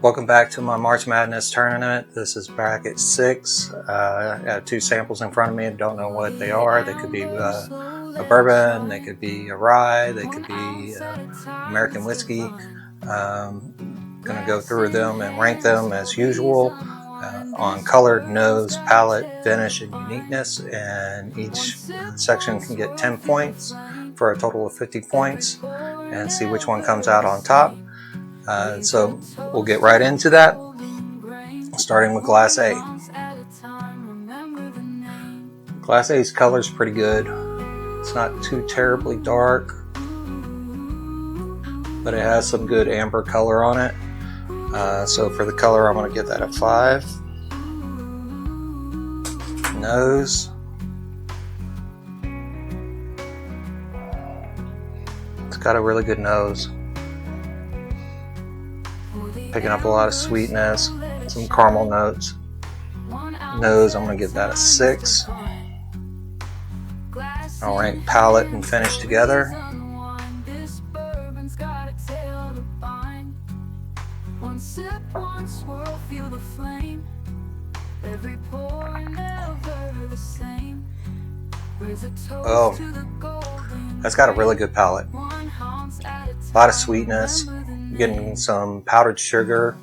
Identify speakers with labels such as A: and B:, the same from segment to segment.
A: Welcome back to my March Madness tournament. This is bracket 6. I have 2 samples in front of me. I don't know what they are. They could be a bourbon, they could be a rye, they could be American whiskey. Going to go through them and rank them as usual on color, nose, palate, finish, and uniqueness. And each section can get 10 points for a total of 50 points, and see which one comes out on top. So we'll get right into that, starting with Glass A. Glass A's color is pretty good. It's not too terribly dark, but it has some good amber color on it. So for the color, I'm going to give that a 5. Nose. It's got a really good nose. Picking up a lot of sweetness, some caramel notes. Nose, I'm going to give that a 6. I'll rank palate and finish together. Oh, that's got a really good palate. A lot of sweetness. Getting some powdered sugar.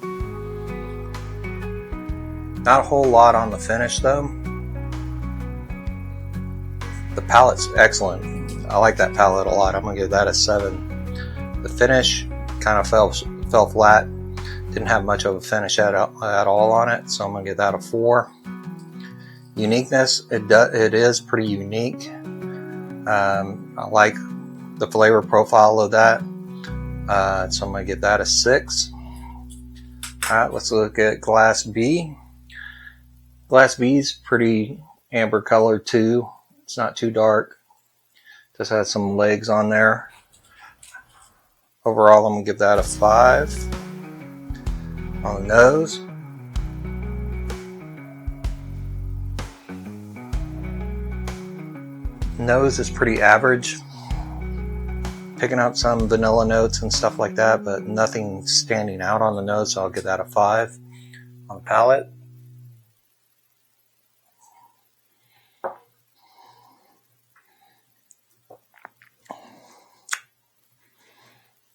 A: Not a whole lot on the finish though. The palate's excellent. I like that palate a lot. I'm gonna give that a 7. The finish kind of fell flat. Didn't have much of a finish at all on it, so I'm gonna give that a 4. Uniqueness, it is pretty unique. I like the flavor profile of that. So I'm going to give that a 6. Alright, let's look at Glass B. Glass B is pretty amber colored too. It's not too dark. Just has some legs on there. Overall, I'm going to give that a 5. On the nose. Nose is pretty average. Picking up some vanilla notes and stuff like that, but nothing standing out on the nose, so I'll give that a 5. On the palate,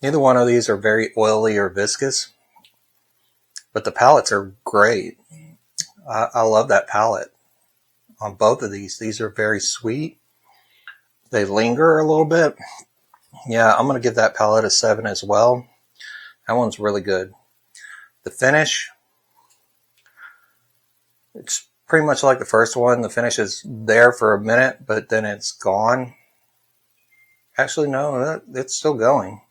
A: neither one of these are very oily or viscous, but the palates are great. I love that palate on both of these. These are very sweet. They linger a little bit. Yeah, I'm going to give that palette a 7 as well. That one's really good. The finish, it's pretty much like the first one. The finish is there for a minute, but then it's gone. Actually, no, it's still going.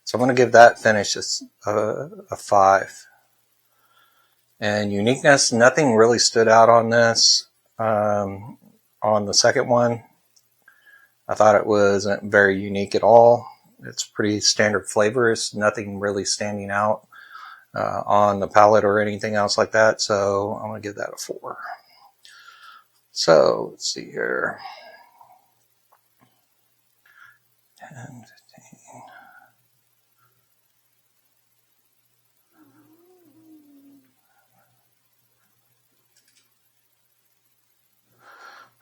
A: So I'm going to give that finish a 5. And uniqueness, nothing really stood out on this. On the second one, I thought it wasn't very unique at all. It's pretty standard flavors, nothing really standing out on the palate or anything else like that. So I'm going to give that a 4. So let's see here. 10, 15.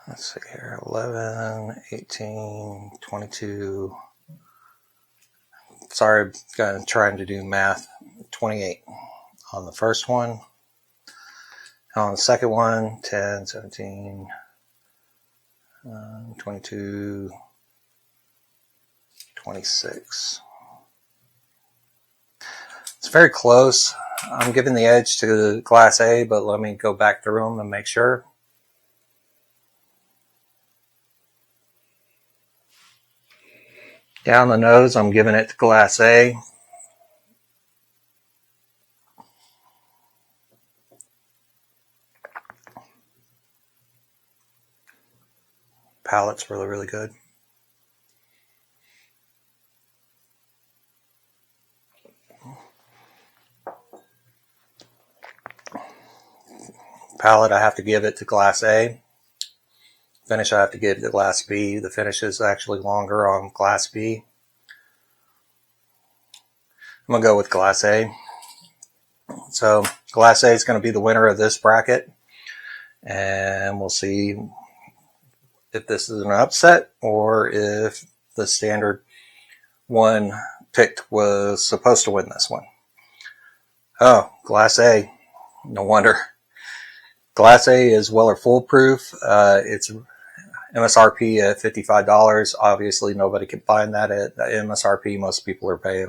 A: Let's see here, 11, 18, 22. Sorry, I'm trying to do math. 28 on the first one. On the second one, 10, 17, 22, 26. It's very close. I'm giving the edge to Glass A, but let me go back through them and make sure. Down the nose, I'm giving it to Glass A. Palate's really, really good. Palate, I have to give it to Glass A. Finish, I have to give to Glass B. The finish is actually longer on Glass B. I'm going to go with Glass A. So Glass A is going to be the winner of this bracket, and we'll see if this is an upset or if the standard one picked was supposed to win this one. Oh, Glass A. No wonder. Glass A is Weller Foolproof. It's MSRP at $55. Obviously, nobody can find that at MSRP. Most people are paying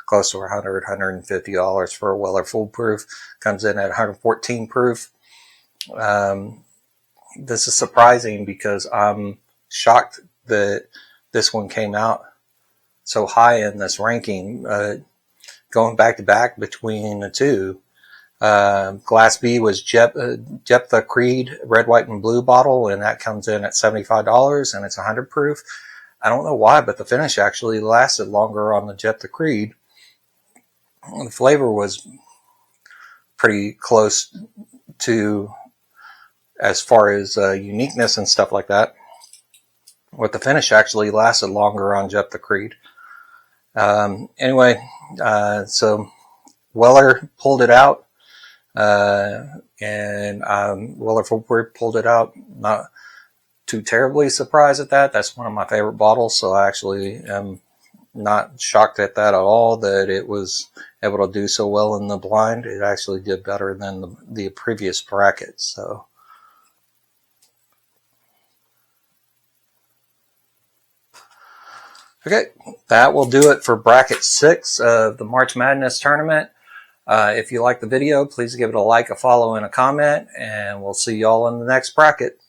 A: close to $100, $150 for a Weller Foolproof. Comes in at 114 proof. This is surprising because I'm shocked that this one came out so high in this ranking. Going back to back between the two. Glass B was Jephthah Creed red, white, and blue bottle, and that comes in at $75, and it's 100 proof. I don't know why, but the finish actually lasted longer on the Jephthah Creed. The flavor was pretty close to, as far as uniqueness and stuff like that, but the finish actually lasted longer on Jephthah Creed. Anyway, so Weller pulled it out. Weller Foolproof pulled it out. Not too terribly surprised at that. That's one of my favorite bottles, so I actually am not shocked at that at all, that it was able to do so well in the blind. It actually did better than the previous bracket. So okay, that will do it for bracket 6 of the March Madness tournament. If you like the video, please give it a like, a follow, and a comment, and we'll see y'all in the next bracket.